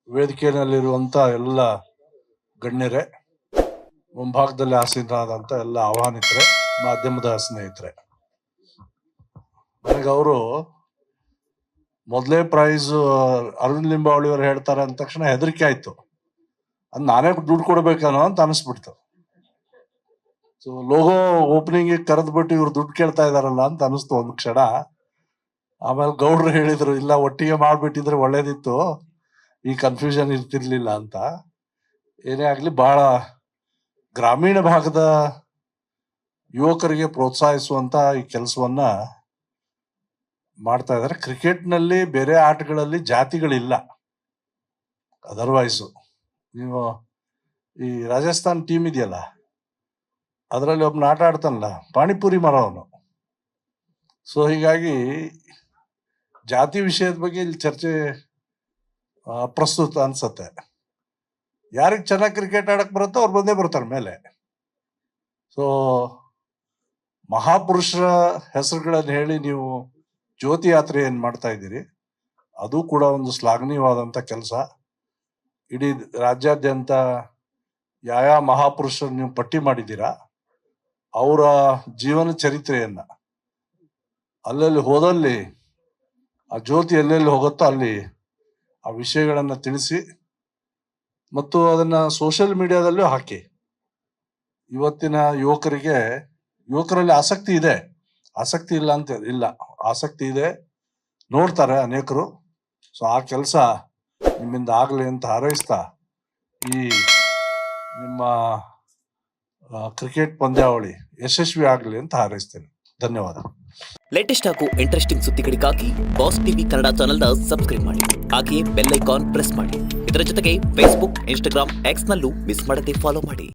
ವೇದಿಕೆಯಲ್ಲಿರುವಂಥ ಎಲ್ಲ ಗಣ್ಯರೇ, ಮುಂಭಾಗದಲ್ಲಿ ಆಸೀನರಾದಂಥ ಎಲ್ಲ ಆಹ್ವಾನಿತರೆ, ಮಾಧ್ಯಮದ ಸ್ನೇಹಿತರೆ, ನನಗೆ ಅವರು ಮೊದಲೇ ಪ್ರೈಸ್ ಅರವಿಂದ್ ಲಿಂಬಾವಳಿ ಅವರು ಹೇಳ್ತಾರೆ ಅಂದ ತಕ್ಷಣ ಹೆದರಿಕೆ ಆಯ್ತು. ಅದು ನಾನೇ ದುಡ್ಡು ಕೊಡ್ಬೇಕನ್ನೋ ಅಂತ ಅನಿಸ್ಬಿಡ್ತು. ಸೊ ಲೋಗೋ ಓಪನಿಂಗ್ ಕರೆದ್ಬಿಟ್ಟು ಇವ್ರು ದುಡ್ಡು ಕೇಳ್ತಾ ಇದಾರಲ್ಲ ಅಂತ ಅನಿಸ್ತು ಒಂದು ಕ್ಷಣ. ಆಮೇಲೆ ಗೌಡ್ರು ಹೇಳಿದ್ರು, ಇಲ್ಲ ಒಟ್ಟಿಗೆ ಮಾಡ್ಬಿಟ್ಟಿದ್ರೆ ಒಳ್ಳೇದಿತ್ತು, ಈ ಕನ್ಫ್ಯೂಷನ್ ಇರ್ತಿರ್ಲಿಲ್ಲ ಅಂತ. ಏನೇ ಆಗ್ಲಿ, ಬಹಳ ಗ್ರಾಮೀಣ ಭಾಗದ ಯುವಕರಿಗೆ ಪ್ರೋತ್ಸಾಹಿಸುವಂತ ಈ ಕೆಲಸವನ್ನ ಮಾಡ್ತಾ ಇದ್ದಾರೆ. ಕ್ರಿಕೆಟ್ನಲ್ಲಿ ಬೇರೆ ಆಟಗಳಲ್ಲಿ ಜಾತಿಗಳಿಲ್ಲ. ಅದರ್ವೈಸು ನೀವು ಈ ರಾಜಸ್ಥಾನ್ ಟೀಮ್ ಇದೆಯಲ್ಲ, ಅದರಲ್ಲಿ ಒಬ್ಬನ ಆಟ ಆಡ್ತಾನಲ್ಲ, ಪಾನಿಪುರಿ ಮರವನು. ಸೊ ಹೀಗಾಗಿ ಜಾತಿ ವಿಷಯದ ಬಗ್ಗೆ ಇಲ್ಲಿ ಚರ್ಚೆ ಅಪ್ರಸ್ತುತ ಅನ್ಸತ್ತೆ. ಯಾರಿಗೆ ಚೆನ್ನಾಗಿ ಕ್ರಿಕೆಟ್ ಆಡಕ್ ಬರುತ್ತೋ ಅವ್ರು ಬಂದೇ ಬರ್ತಾರೆ ಮೇಲೆ. ಸೊ ಮಹಾಪುರುಷರ ಹೆಸರುಗಳನ್ನು ಹೇಳಿ ನೀವು ಜ್ಯೋತಿ ಯಾತ್ರೆ ಏನ್ ಮಾಡ್ತಾ ಇದ್ದೀರಿ, ಅದು ಕೂಡ ಒಂದು ಶ್ಲಾಘನೀಯವಾದಂತ ಕೆಲಸ. ಇಡೀ ರಾಜ್ಯಾದ್ಯಂತ ಯಾವ ಮಹಾಪುರುಷರು ನೀವು ಪಟ್ಟಿ ಮಾಡಿದ್ದೀರಾ, ಅವರ ಜೀವನ ಚರಿತ್ರೆಯನ್ನ ಅಲ್ಲಲ್ಲಿ ಹೋದಲ್ಲಿ, ಆ ಜ್ಯೋತಿ ಎಲ್ಲೆಲ್ಲಿ ಹೋಗುತ್ತೋ ಅಲ್ಲಿ ಆ ವಿಷಯಗಳನ್ನ ತಿಳಿಸಿ ಮತ್ತು ಅದನ್ನ ಸೋಷಿಯಲ್ ಮೀಡಿಯಾದಲ್ಲೂ ಹಾಕಿ. ಇವತ್ತಿನ ಯುವಕರಲ್ಲಿ ಆಸಕ್ತಿ ಇದೆ, ಆಸಕ್ತಿ ಇಲ್ಲ ಅಂತ ಇಲ್ಲ, ಆಸಕ್ತಿ ಇದೆ, ನೋಡ್ತಾರೆ ಅನೇಕರು. ಸೊ ಆ ಕೆಲಸ ನಿಮ್ಮಿಂದ ಆಗ್ಲಿ ಅಂತ ಹಾರೈಸ್ತಾ ಈ ನಿಮ್ಮ ಕ್ರಿಕೆಟ್ ಪಂದ್ಯಾವಳಿ ಯಶಸ್ವಿ ಆಗಲಿ ಅಂತ ಹಾರೈಸ್ತೇನೆ. ಧನ್ಯವಾದ. ಲೇಟೆಸ್ಟ್ ಹಾಗೂ ಇಂಟ್ರೆಸ್ಟಿಂಗ್ ಸುದ್ದಿಗಳಿಗಾಗಿ ಬಾಸ್ ಟಿವಿ ಕನ್ನಡ ಚಾನೆಲ್ನ ಸಬ್ಸ್ಕ್ರೈಬ್ ಮಾಡಿ. ಹಾಗೆಯೇ ಬೆಲ್ ಐಕಾನ್ ಪ್ರೆಸ್ ಮಾಡಿ. ಇದರ ಜೊತೆಗೆ ಫೇಸ್ಬುಕ್, ಇನ್ಸ್ಟಾಗ್ರಾಮ್, ಎಕ್ಸ್ ನಲ್ಲೂ ಮಿಸ್ ಮಾಡದೆ ಫಾಲೋ ಮಾಡಿ.